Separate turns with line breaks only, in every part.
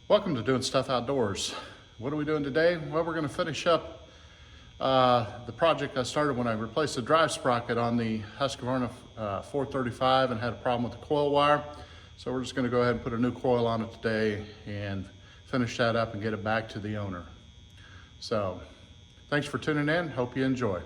Welcome to Doing Stuff Outdoors. What are we doing today? Well, we're going to finish up the project I started when I replaced the drive sprocket on the Husqvarna 435 and had a problem with the coil wire. So we're just going to go ahead and put a new coil on it today and finish that up and get it back to the owner. So thanks for tuning in. Hope you enjoy.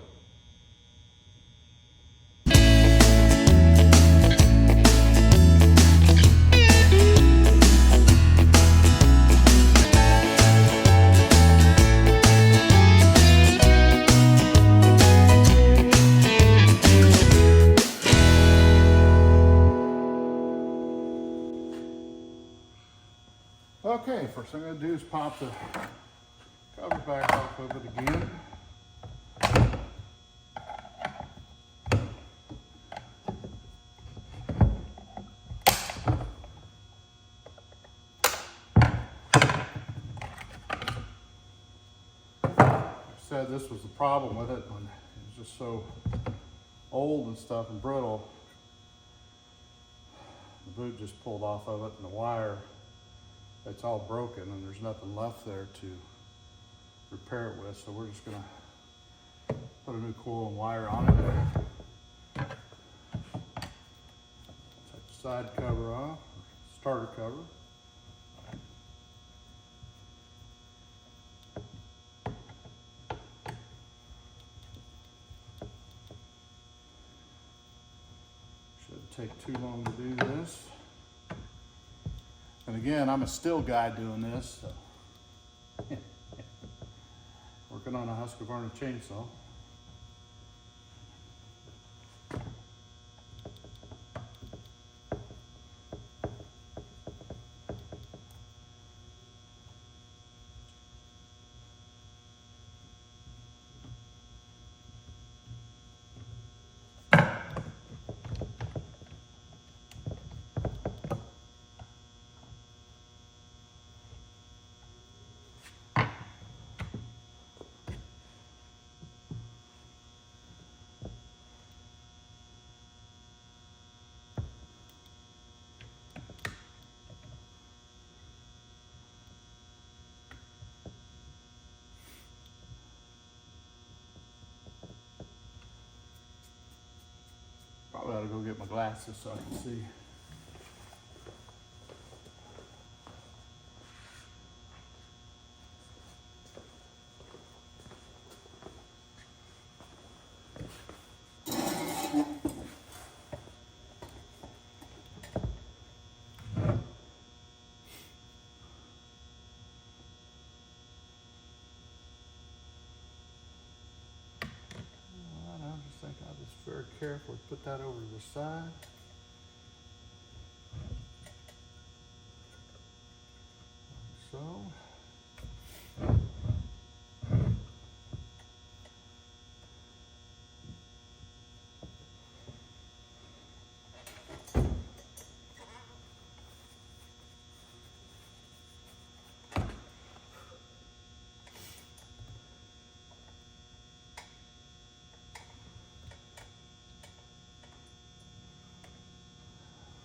Okay, first thing I'm going to do is pop the cover back off of it again. Like I said, this was the problem with it when it was just so old and stuff and brittle. The boot just pulled off of it and the wire, it's all broken and there's nothing left there to repair it with. So we're just gonna put a new coil and wire on it. Take the side cover off, starter cover. Shouldn't take too long to do this. And again, I'm a still guy doing this, so working on a Husqvarna chainsaw. Probably ought to go get my glasses so I can see. I'll just very carefully put that over to the side. Like so.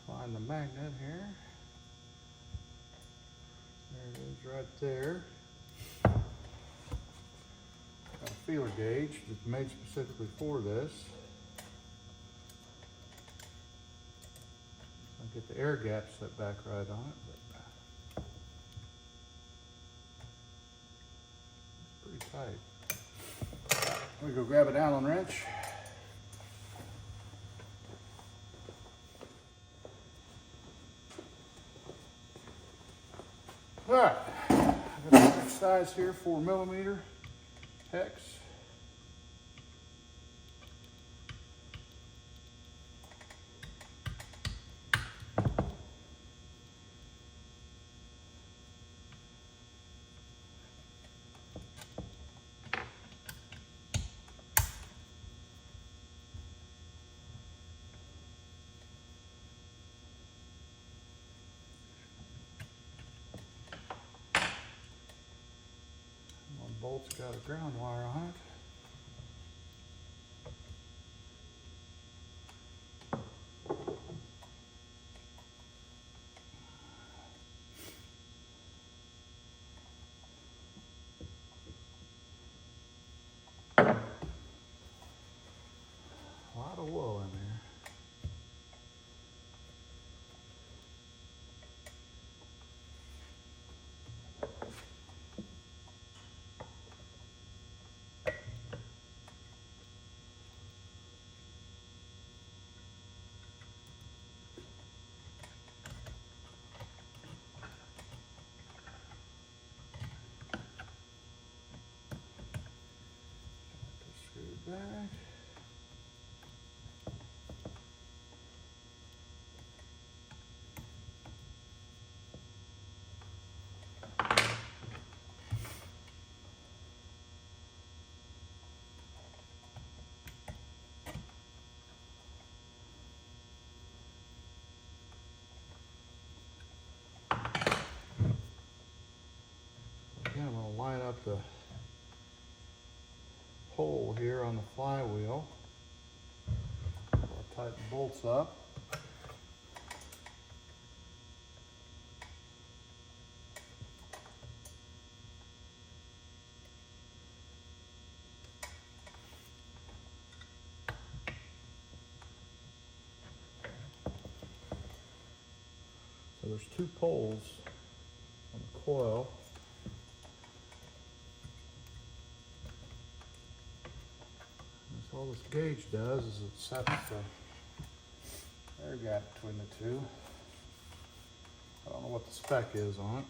Find the magnet here. There it is right there. Got a feeler gauge that's made specifically for this. I'll get the air gap set back right on it, but it's pretty tight. Let me go grab an Allen wrench. All right, I've got the next size here, 4mm hex. Bolt's got a ground wire on it. the hole here on the flywheel. I'll tighten the bolts up. So there's two poles on the coil. And so all this gauge does is it sets the air gap between the two. I don't know what the spec is on it.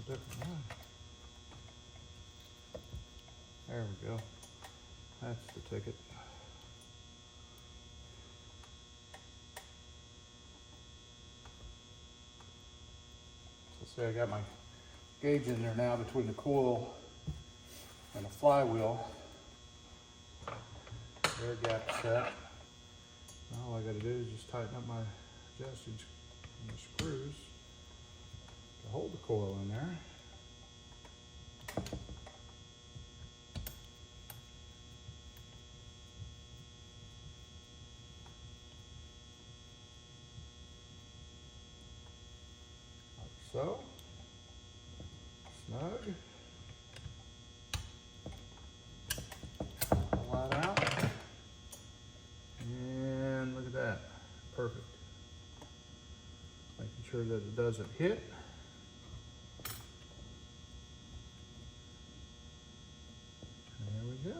Different one. There we go. That's the ticket. So see, I got my gauge in there now between the coil and the flywheel. Air gap set. Now all I got to do is just tighten up my adjusting screws to hold the coil in there. Like so. Snug. Pull that out. And look at that. Perfect. Making sure that it doesn't hit. Go.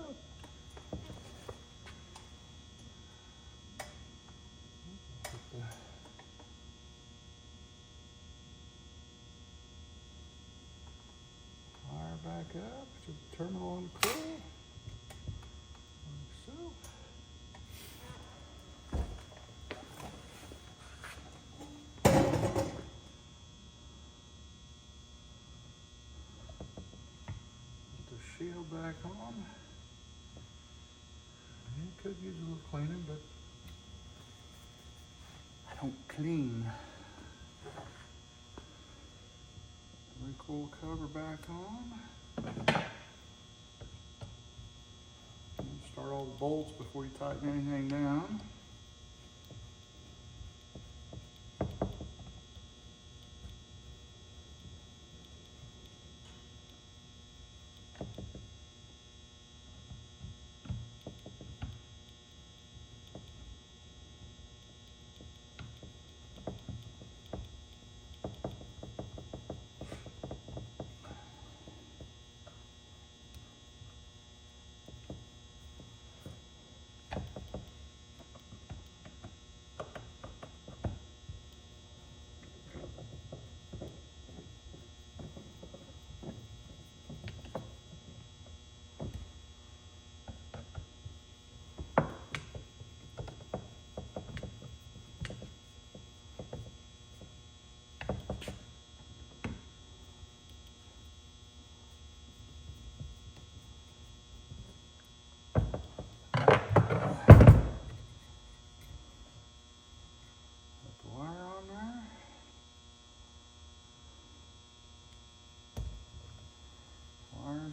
Put the wire back up to the terminal on the coil, like so. Put the shield back on. Could use a little cleaning, but I don't clean. Recoil cover back on. And start all the bolts before you tighten anything down.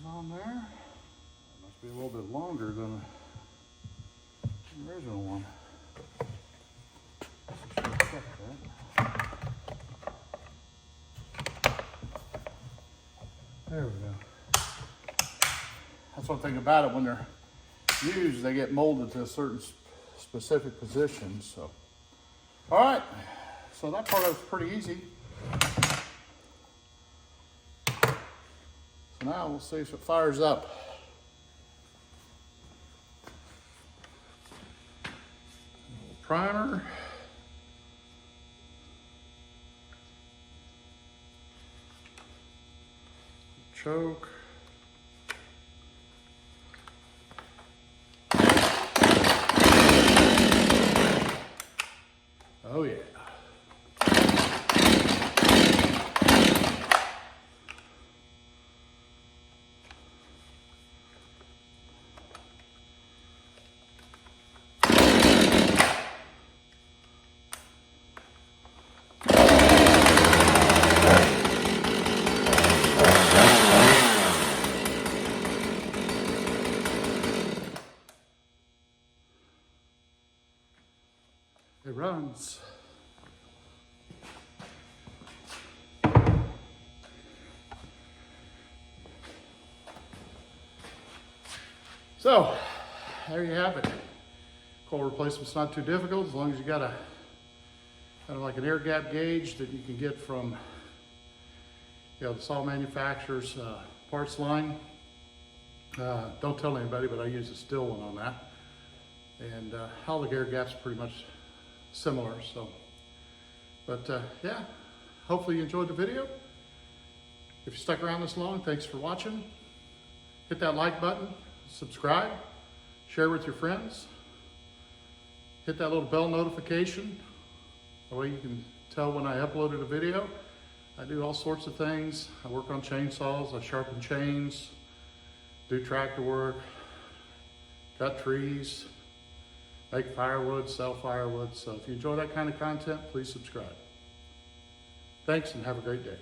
On there. It must be a little bit longer than the original one. Just check that. There we go. That's one thing about it, when they're used, they get molded to a certain specific position. So, all right. So that part of it's pretty easy. Now we'll see if it fires up. Primer. Choke. Oh yeah. buttons. So, there you have it. Coil replacement's not too difficult as long as you got a kind of like an air gap gauge that you can get from the saw manufacturer's parts line. Don't tell anybody, but I use a still one on that. And all the air gaps are pretty much similar. So, but yeah, hopefully you enjoyed the video. If you stuck around this long, thanks for watching. Hit that like button, subscribe, share with your friends. Hit that little bell notification. That way you can tell when I uploaded a video. I do all sorts of things. I work on chainsaws, I sharpen chains, do tractor work, cut trees, make firewood, sell firewood. So if you enjoy that kind of content, please subscribe. Thanks and have a great day.